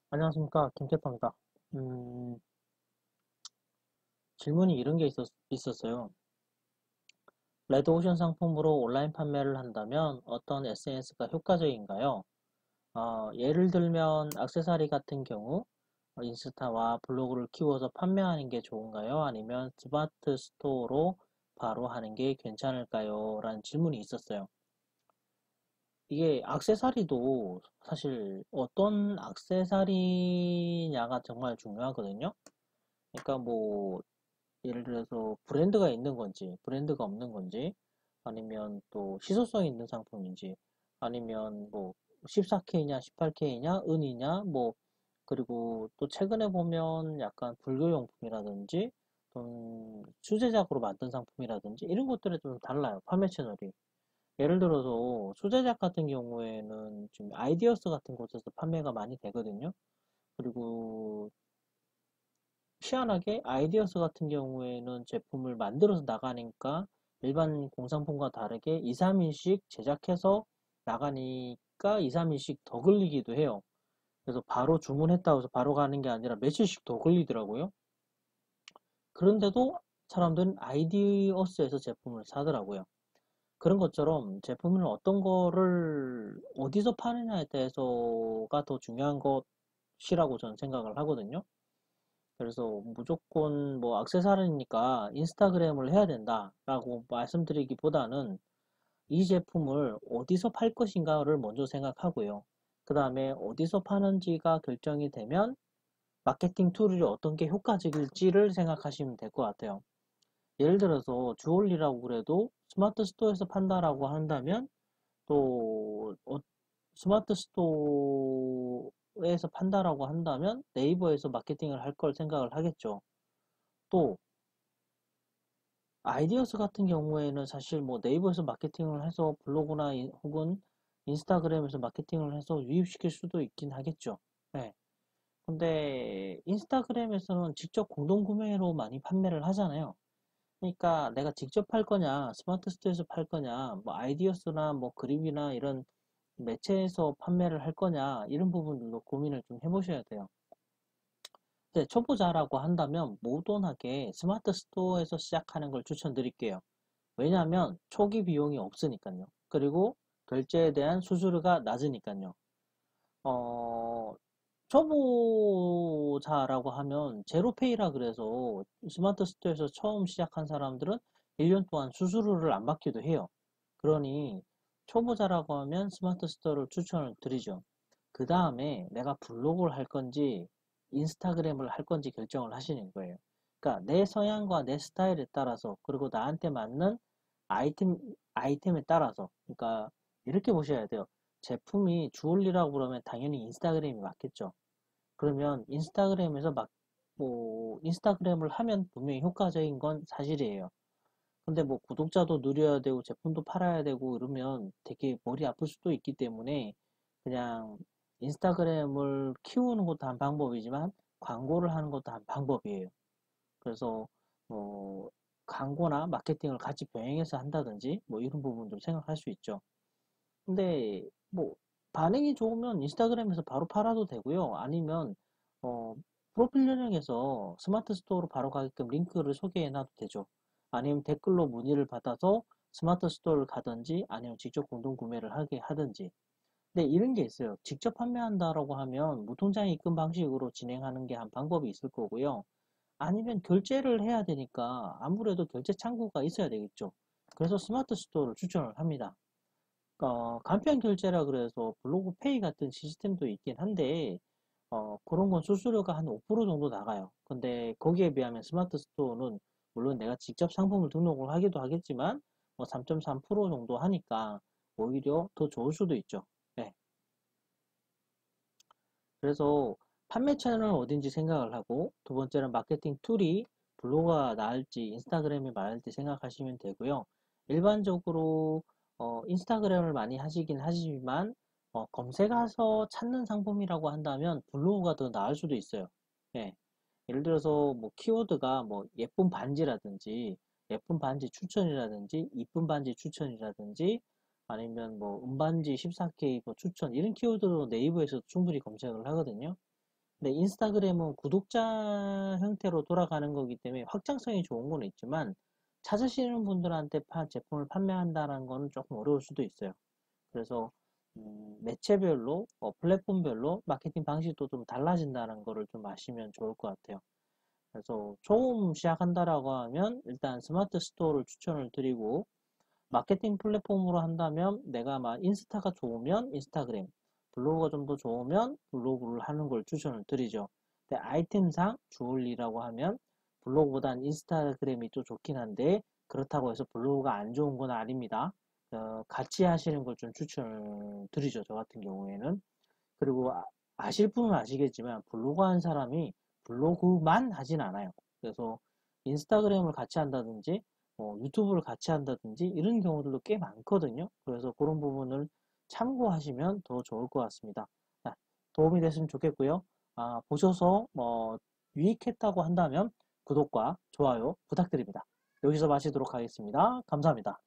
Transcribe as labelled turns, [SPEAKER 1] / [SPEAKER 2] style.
[SPEAKER 1] 안녕하십니까, 김태퍼입니다. 질문이 이런 게 있었어요. 레드오션 상품으로 온라인 판매를 한다면 어떤 SNS가 효과적인가요? 예를 들면 액세서리 같은 경우 인스타와 블로그를 키워서 판매하는 게 좋은가요? 아니면 스마트 스토어로 바로 하는 게 괜찮을까요? 라는 질문이 있었어요. 이게 액세서리도 사실 어떤 액세서리냐가 정말 중요하거든요. 그러니까 뭐 예를 들어서 브랜드가 있는 건지, 브랜드가 없는 건지, 아니면 또 희소성이 있는 상품인지, 아니면 뭐 14K냐, 18K냐, 은이냐, 뭐, 그리고 또 최근에 보면 약간 불교용품이라든지, 또 수제작으로 만든 상품이라든지, 이런 것들에 좀 달라요, 판매 채널이. 예를 들어서 수제작 같은 경우에는 좀 아이디어스 같은 곳에서 판매가 많이 되거든요. 그리고 희한하게 아이디어스 같은 경우에는 제품을 만들어서 나가니까 일반 공산품과 다르게 2, 3일씩 제작해서 나가니까 2, 3일씩 더 걸리기도 해요. 그래서 바로 주문했다고 해서 바로 가는 게 아니라 며칠씩 더 걸리더라고요. 그런데도 사람들은 아이디어스에서 제품을 사더라고요. 그런 것처럼 제품을 어떤 거를 어디서 파느냐에 대해서가 더 중요한 것이라고 저는 생각을 하거든요. 그래서 무조건 뭐 액세서리니까 인스타그램을 해야 된다라고 말씀드리기보다는 이 제품을 어디서 팔 것인가를 먼저 생각하고요. 그 다음에 어디서 파는지가 결정이 되면 마케팅 툴이 어떤 게 효과적일지를 생각하시면 될 것 같아요. 예를 들어서 주얼리라고 그래도 스마트 스토어에서 판다라고 한다면 또 스마트 스토어에서 판다라고 한다면 네이버에서 마케팅을 할 걸 생각을 하겠죠. 또 아이디어스 같은 경우에는 사실 뭐 네이버에서 마케팅을 해서 블로그나 혹은 인스타그램에서 마케팅을 해서 유입시킬 수도 있긴 하겠죠. 네. 근데 인스타그램에서는 직접 공동구매로 많이 판매를 하잖아요. 그러니까 내가 직접 팔 거냐, 스마트 스토어에서 팔 거냐, 뭐 아이디어스나 뭐 그림이나 이런 매체에서 판매를 할 거냐, 이런 부분들도 고민을 좀 해보셔야 돼요. 네, 초보자라고 한다면 모던하게 스마트 스토어에서 시작하는 걸 추천드릴게요. 왜냐하면 초기 비용이 없으니까요. 그리고 결제에 대한 수수료가 낮으니까요. 어, 초보자라고 하면 제로페이라 그래서 스마트 스토어에서 처음 시작한 사람들은 1년 동안 수수료를 안 받기도 해요. 그러니 초보자라고 하면 스마트 스토어를 추천을 드리죠. 그 다음에 내가 블로그를 할 건지 인스타그램을 할 건지 결정을 하시는 거예요. 그러니까 내 성향과 내 스타일에 따라서 그리고 나한테 맞는 아이템, 아이템에 따라서 그러니까 이렇게 보셔야 돼요. 제품이 주얼리라고 그러면 당연히 인스타그램이 맞겠죠. 그러면 인스타그램에서 인스타그램을 하면 분명히 효과적인 건 사실이에요. 근데 뭐 구독자도 늘려야 되고 제품도 팔아야 되고 이러면 되게 머리 아플 수도 있기 때문에 그냥 인스타그램을 키우는 것도 한 방법이지만 광고를 하는 것도 한 방법이에요. 그래서 뭐 광고나 마케팅을 같이 병행해서 한다든지 뭐 이런 부분도 생각할 수 있죠. 근데 뭐 반응이 좋으면 인스타그램에서 바로 팔아도 되고요. 아니면 어, 프로필 연령에서 스마트 스토어로 바로 가게끔 링크를 소개해 놔도 되죠. 아니면 댓글로 문의를 받아서 스마트 스토어를 가든지 아니면 직접 공동 구매를 하게 하든지. 근데 이런 게 있어요. 직접 판매한다라고 하면 무통장 입금 방식으로 진행하는 게 한 방법이 있을 거고요. 아니면 결제를 해야 되니까 아무래도 결제 창구가 있어야 되겠죠. 그래서 스마트 스토어를 추천을 합니다. 간편 결제라 그래서 블로그 페이 같은 시스템도 있긴 한데, 그런 건 수수료가 한 5% 정도 나가요. 근데 거기에 비하면 스마트 스토어는 물론 내가 직접 상품을 등록을 하기도 하겠지만, 뭐 3.3% 정도 하니까 오히려 더 좋을 수도 있죠. 네. 그래서 판매 채널은 어딘지 생각을 하고, 두 번째는 마케팅 툴이 블로그가 나을지 인스타그램이 나을지 생각하시면 되고요. 일반적으로 인스타그램을 많이 하시긴 하시지만 검색해서 찾는 상품이라고 한다면 블로그가 더 나을 수도 있어요. 예. 예를 들어서 뭐 키워드가 뭐 예쁜 반지라든지 예쁜 반지 추천이라든지 이쁜 반지 추천이라든지 아니면 뭐 은반지 14K 뭐 추천 이런 키워드로 네이버에서 충분히 검색을 하거든요. 근데 인스타그램은 구독자 형태로 돌아가는 거기 때문에 확장성이 좋은 건 있지만 찾으시는 분들한테 제품을 판매한다는 거는 조금 어려울 수도 있어요. 그래서 매체별로, 플랫폼별로 마케팅 방식도 좀 달라진다는 거를 좀 아시면 좋을 것 같아요. 그래서 처음 시작한다라고 하면 일단 스마트 스토어를 추천을 드리고 마케팅 플랫폼으로 한다면 내가 막 인스타가 좋으면 인스타그램, 블로그가 좀 더 좋으면 블로그를 하는 걸 추천을 드리죠. 근데 아이템상 주얼리라고 하면 블로그보단 인스타그램이 또 좋긴 한데 그렇다고 해서 블로그가 안 좋은 건 아닙니다. 같이 하시는 걸 좀 추천을 드리죠. 저 같은 경우에는. 그리고 아실 분은 아시겠지만 블로그 한 사람이 블로그만 하진 않아요. 그래서 인스타그램을 같이 한다든지 유튜브를 같이 한다든지 이런 경우들도 꽤 많거든요. 그래서 그런 부분을 참고하시면 더 좋을 것 같습니다. 자, 도움이 됐으면 좋겠고요. 보셔서 유익했다고 한다면 구독과 좋아요 부탁드립니다. 여기서 마치도록 하겠습니다. 감사합니다.